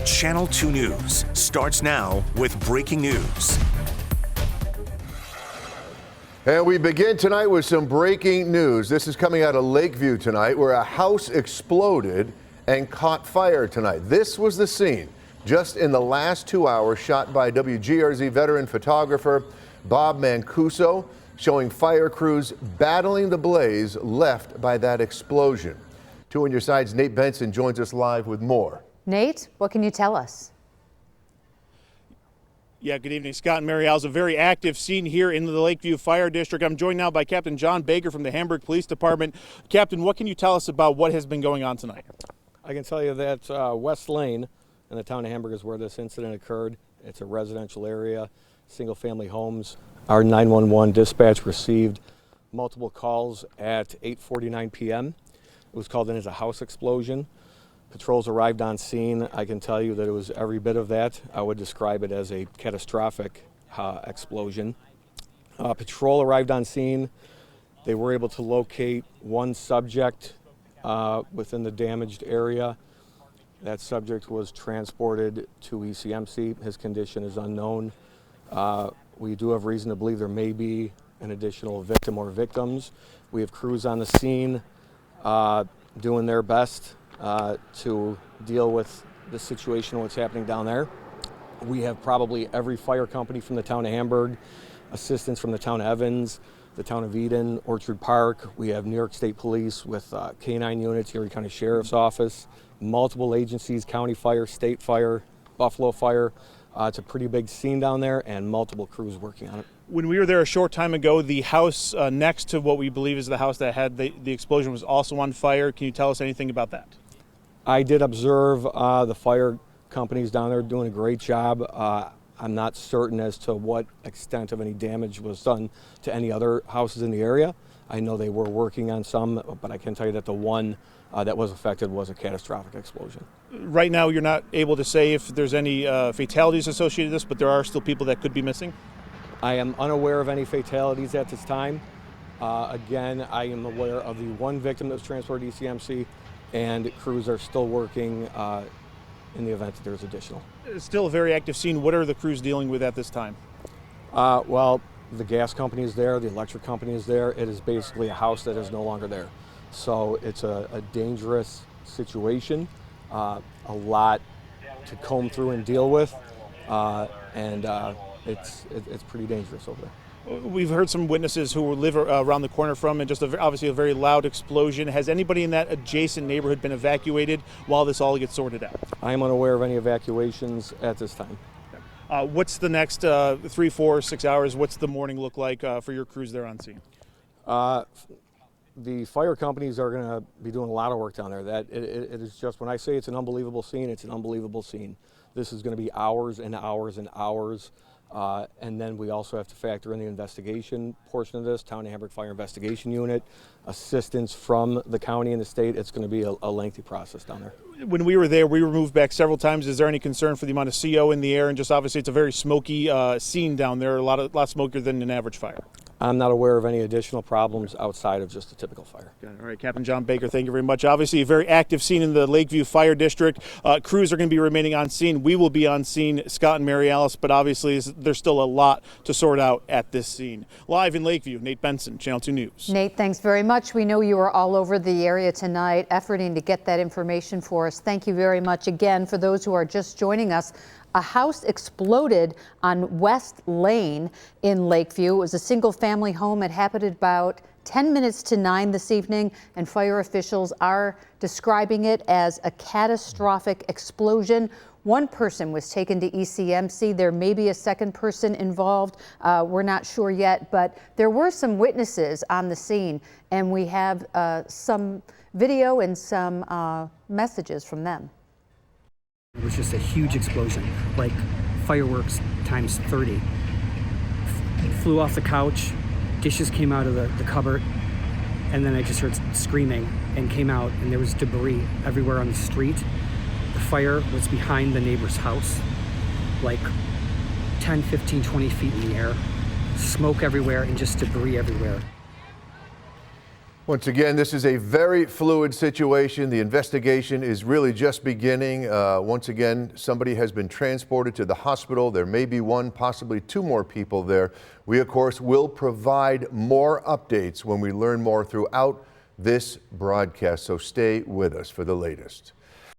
Channel 2 News starts now with breaking news. And we begin tonight with some breaking news. This is coming out of Lakeview tonight, where a house exploded and caught fire tonight. This was the scene just in the last 2 hours, shot by WGRZ veteran photographer Bob Mancuso, showing fire crews battling the blaze left by that explosion. 2 on your side's Nate Benson joins us live with more. Nate, what can you tell us? Yeah, good evening, Scott and Mary Alice. A very active scene here in the Lakeview Fire District. I'm joined now by Captain John Baker from the Hamburg Police Department. Captain, what can you tell us about what has been going on tonight? I can tell you that West Lane in the town of Hamburg is where this incident occurred. It's a residential area, single-family homes. Our 911 dispatch received multiple calls at 8:49 p.m. It was called in as a house explosion. Patrols arrived on scene. I can tell you that it was every bit of that. I would describe it as a catastrophic explosion. Patrol arrived on scene. They were able to locate one subject within the damaged area. That subject was transported to ECMC. His condition is unknown. We do have reason to believe there may be an additional victim or victims. We have crews on the scene doing their best to deal with the situation, what's happening down there. We have probably every fire company from the town of Hamburg, assistance from the town of Evans, the town of Eden, Orchard Park. We have New York State Police with K-9 units, Erie County Sheriff's Office, multiple agencies, county fire, state fire, Buffalo Fire. It's a pretty big scene down there and multiple crews working on it. When we were there a short time ago, the house next to what we believe is the house that had the explosion was also on fire. Can you tell us anything about that? I did observe the fire companies down there doing a great job. I'm not certain as to what extent of any damage was done to any other houses in the area. I know they were working on some, but I can tell you that the one that was affected was a catastrophic explosion. Right now, you're not able to say if there's any fatalities associated with this, but there are still people that could be missing? I am unaware of any fatalities at this time. Again, I am aware of the one victim that was transported to ECMC, and crews are still working in the event that there's additional. It's still a very active scene. What are the crews dealing with at this time? Well, the gas company is there, the electric company is there. It is basically a house that is no longer there. So it's a dangerous situation, a lot to comb through and deal with, and it's pretty dangerous over there. We've heard some witnesses who live around the corner from it, just obviously a very loud explosion. Has anybody in that adjacent neighborhood been evacuated while this all gets sorted out? I am unaware of any evacuations at this time. What's the next 3, 4, 6 hours? What's the morning look like for your crews there on scene? The fire companies are going to be doing a lot of work down there. It is just, when I say it's an unbelievable scene, it's an unbelievable scene. This is going to be hours and hours and hours. And then we also have to factor in the investigation portion of this, Town of Hamburg Fire Investigation Unit, assistance from the county and the state. It's going to be a lengthy process down there. When we were there, we were moved back several times. Is there any concern for the amount of CO in the air? And just obviously it's a very smoky scene down there, a lot smokier than an average fire. I'm not aware of any additional problems outside of just a typical fire. All right, Captain John Baker, thank you very much. Obviously, a very active scene in the Lakeview Fire District. Crews are going to be remaining on scene. We will be on scene, Scott and Mary Alice, but obviously there's still a lot to sort out at this scene. Live in Lakeview, Nate Benson, Channel 2 News. Nate, thanks very much. We know you are all over the area tonight, efforting to get that information for us. Thank you very much again. For those who are just joining us, a house exploded on West Lane in Lakeview. It was a single-family home. It happened at about 10 minutes to 9 this evening, and fire officials are describing it as a catastrophic explosion. One person was taken to ECMC. There may be a second person involved. We're not sure yet, but there were some witnesses on the scene, and we have some video and some messages from them. It was just a huge explosion, like fireworks times 30. Flew off the couch, dishes came out of the cupboard, and then I just heard screaming and came out, and there was debris everywhere on the street. The fire was behind the neighbor's house, like 10, 15, 20 feet in the air. Smoke everywhere and just debris everywhere. Once again, this is a very fluid situation. The investigation is really just beginning. Once again, somebody has been transported to the hospital. There may be one, possibly two more people there. We, of course, will provide more updates when we learn more throughout this broadcast, so stay with us for the latest.